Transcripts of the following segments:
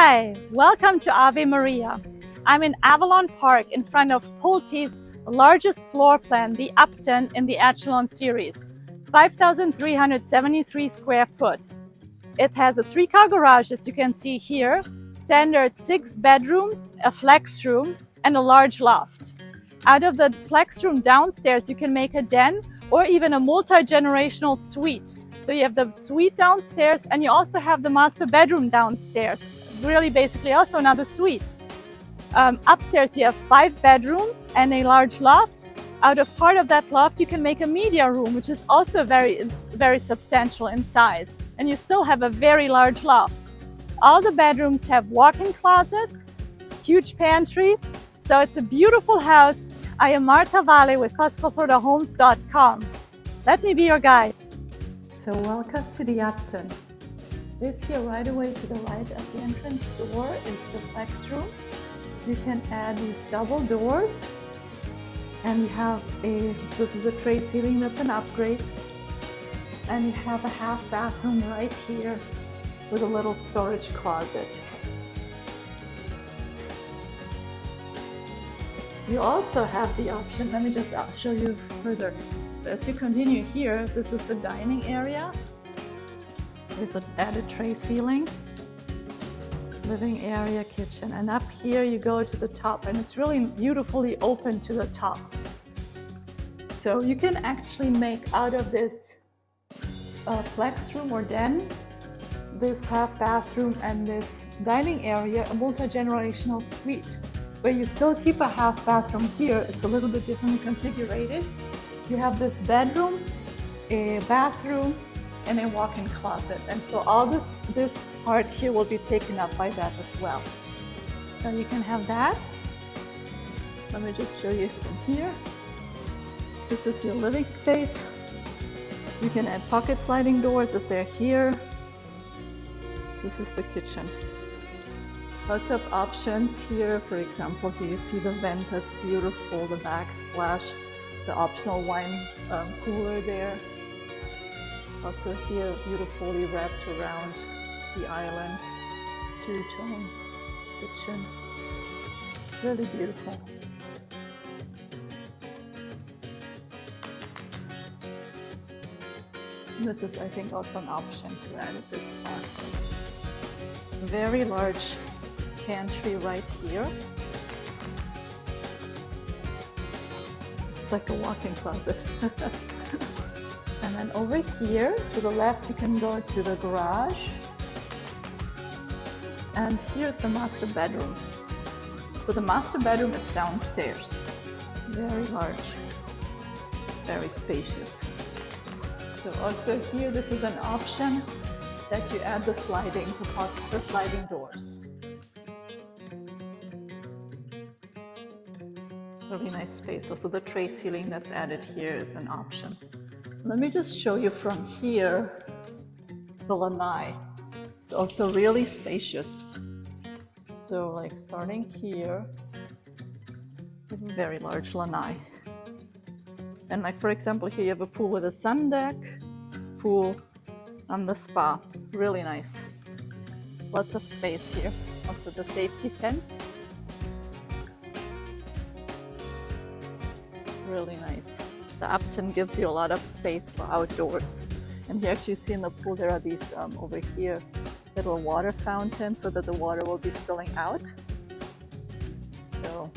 Hi, welcome to Ave Maria. I'm in Avalon Park in front of Pulte's largest floor plan, the Upton in the Avalon series, 5,373 square foot. It has a 3-car garage, as you can see here, standard 6 bedrooms, a flex room, and a large loft. Out of the flex room downstairs, you can make a den or even a multi-generational suite. So you have the suite downstairs and you also have the master bedroom downstairs. Really basically also another suite. Upstairs you have 5 bedrooms and a large loft. Out of part of that loft you can make a media room, which is also very substantial in size. And you still have a very large loft. All the bedrooms have walk-in closets, huge pantry. So it's a beautiful house. I am Marta Valle with Pulte.com. Let me be your guide. So welcome to the Upton. This here right away to the right of the entrance door is the Flexroom. You can add these double doors and you have this is a tray ceiling, that's an upgrade. And you have a half bathroom right here with a little storage closet. You also have the option, let me just show you further. So as you continue here, this is the dining area with the added tray ceiling, living area, kitchen, and up here you go to the top and it's really beautifully open to the top. So you can actually make out of this flex room or den, this half bathroom and this dining area, a multi-generational suite where you still keep a half bathroom here. It's a little bit differently configured. You have this bedroom, a bathroom, and a walk-in closet. And so all this part here will be taken up by that as well. So you can have that. Let me just show you from here. This is your living space. You can add pocket sliding doors as they're here. This is the kitchen. Lots of options here. For example, here you see the vent, that's beautiful, the backsplash, the optional wine cooler there. Also here, beautifully wrapped around the island, two-tone kitchen. Really beautiful. This is, I think, also an option to add at this part. Very large pantry right here. It's like a walk-in closet. And then over here to the left you can go to the garage. And here's the master bedroom. So the master bedroom is downstairs. Very large, very spacious. So also here this is an option that you add the sliding doors. Really nice space. Also the tray ceiling that's added here is an option. Let me just show you from here the Lanai. It's also really spacious. So like starting here, very large Lanai. And like for example here you have a pool with a sun deck, pool on the spa. Really nice. Lots of space here. Also the safety fence. Really nice. The Upton gives you a lot of space for outdoors. And here actually you see in the pool there are these over here little water fountains so that the water will be spilling out. So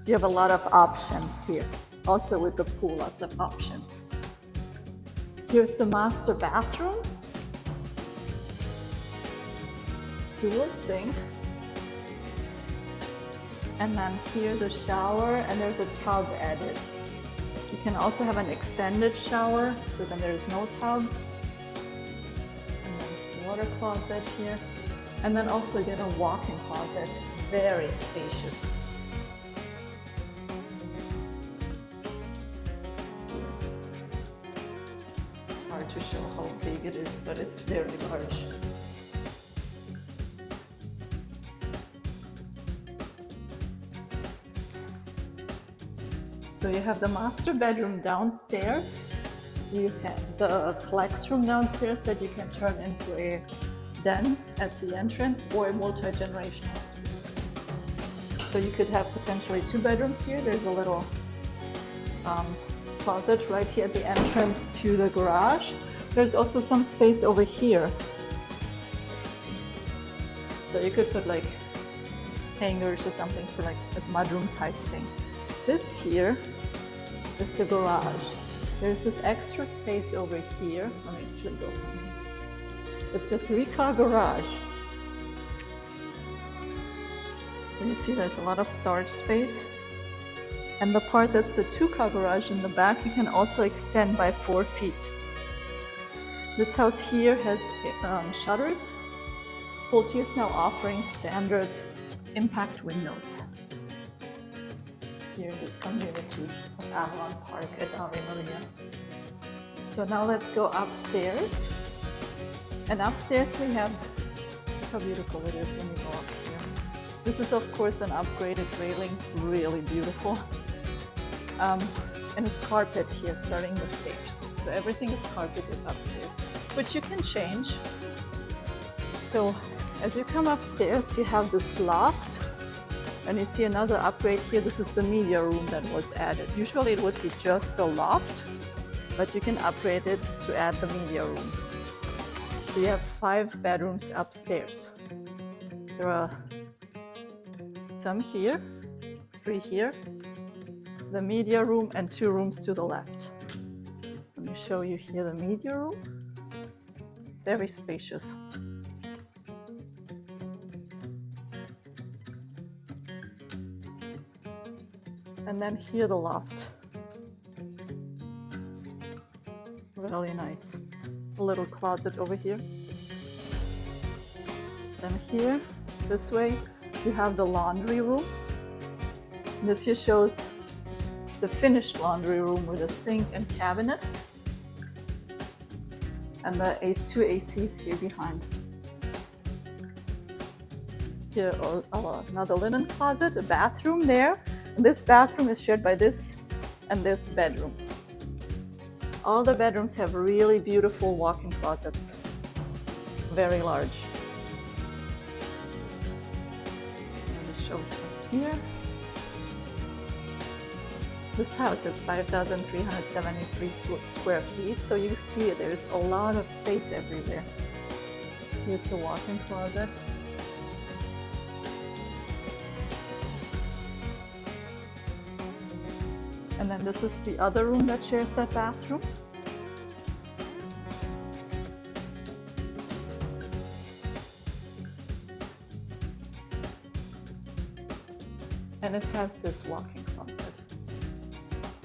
you have a lot of options here. Also with the pool, lots of options. Here's the master bathroom. Dual sink. And then here the shower, and there's a tub added. You can also have an extended shower, so then there is no tub. And then water closet here. And then also again a walk-in closet, very spacious. It's hard to show how big it is, but it's very large. So you have the master bedroom downstairs. You have the flex room downstairs that you can turn into a den at the entrance or a multi-generational suite. So you could have potentially 2 bedrooms here. There's a little closet right here at the entrance to the garage. There's also some space over here. So you could put like hangers or something for like a mudroom type thing. This here is the garage. There's this extra space over here. Let me actually go from here. It's a 3-car garage. And you see there's a lot of storage space. And the part that's the 2-car garage in the back, you can also extend by 4 feet. This house here has shutters. Pulte is now offering standard impact windows here in this community of Avalon Park at Ave Maria. So now let's go upstairs. And upstairs we have, look how beautiful it is when you go up here. This is of course an upgraded railing, really beautiful. And it's carpet here starting the stairs. So everything is carpeted upstairs, which you can change. So as you come upstairs, you have this loft, and you see another upgrade here. This is the media room that was added. Usually it would be just the loft, but you can upgrade it to add the media room. So you have 5 bedrooms upstairs. There are some here, 3 here, the media room, and 2 rooms to the left. Let me show you here the media room. Very spacious. And then here the loft. Really nice. A little closet over here. Then here, this way, you have the laundry room. This here shows the finished laundry room with a sink and cabinets. And the 2 ACs here behind. Here, another linen closet, a bathroom there. This bathroom is shared by this and this bedroom. All the bedrooms have really beautiful walk-in closets. Very large. Let me show you here. This house is 5,373 square feet, so you see there's a lot of space everywhere. Here's the walk-in closet. And then this is the other room that shares that bathroom. And it has this walk-in closet.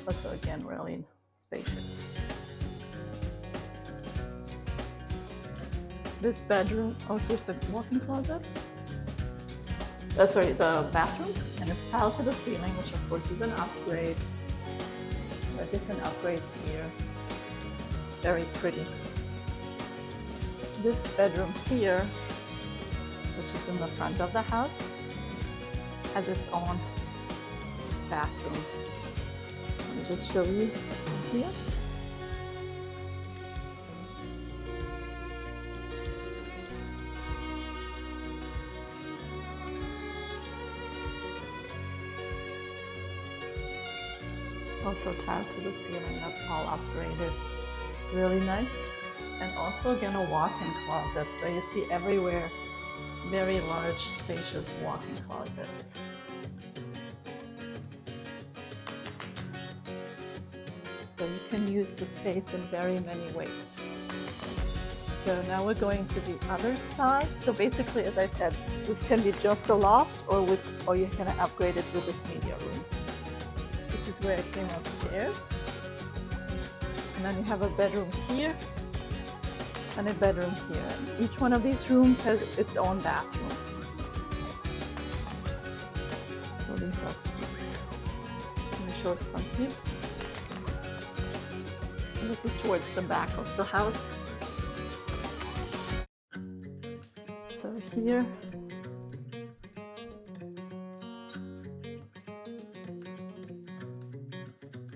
Also again, really spacious. This bedroom, oh, here's the walk-in closet. Sorry, the bathroom, and it's tiled to the ceiling, which of course is an upgrade. There are different upgrades here. Very pretty. This bedroom here, which is in the front of the house, has its own bathroom. Let me just show you here. Also tiled to the ceiling, that's all upgraded. Really nice. And also again a walk-in closet. So you see everywhere very large, spacious walk-in closets. So you can use the space in very many ways. So now we're going to the other side. So basically, as I said, this can be just a loft, or you can upgrade it with this media room. This is where I came upstairs. And then you have a bedroom here and a bedroom here. And each one of these rooms has its own bathroom. So these are suites. Let me show it from here. And this is towards the back of the house. So here,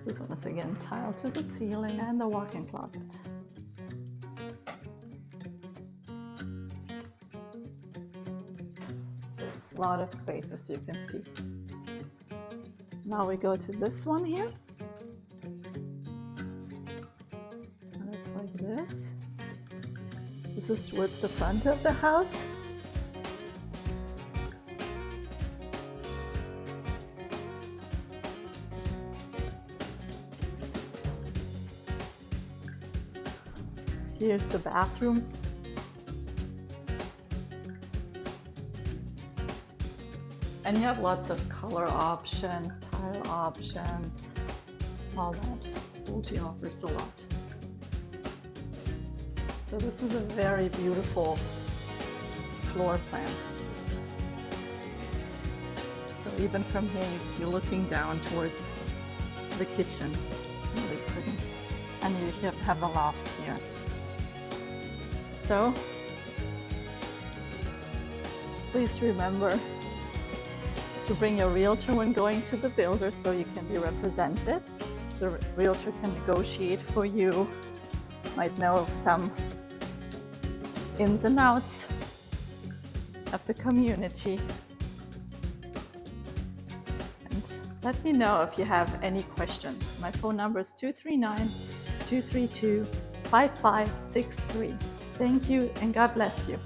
this one is again tiled to the ceiling, and the walk-in closet. A lot of space, as you can see. Now we go to this one here. And it's like this. This is towards the front of the house. Here's the bathroom. And you have lots of color options, tile options, all that. Pulte offers a lot. So this is a very beautiful floor plan. So even from here, you're looking down towards the kitchen. Really pretty. And you have the loft here. So please remember to bring your realtor when going to the builder so you can be represented. The realtor can negotiate for you, might know some ins and outs of the community. And let me know if you have any questions. My phone number is 239-232-5563. Thank you and God bless you.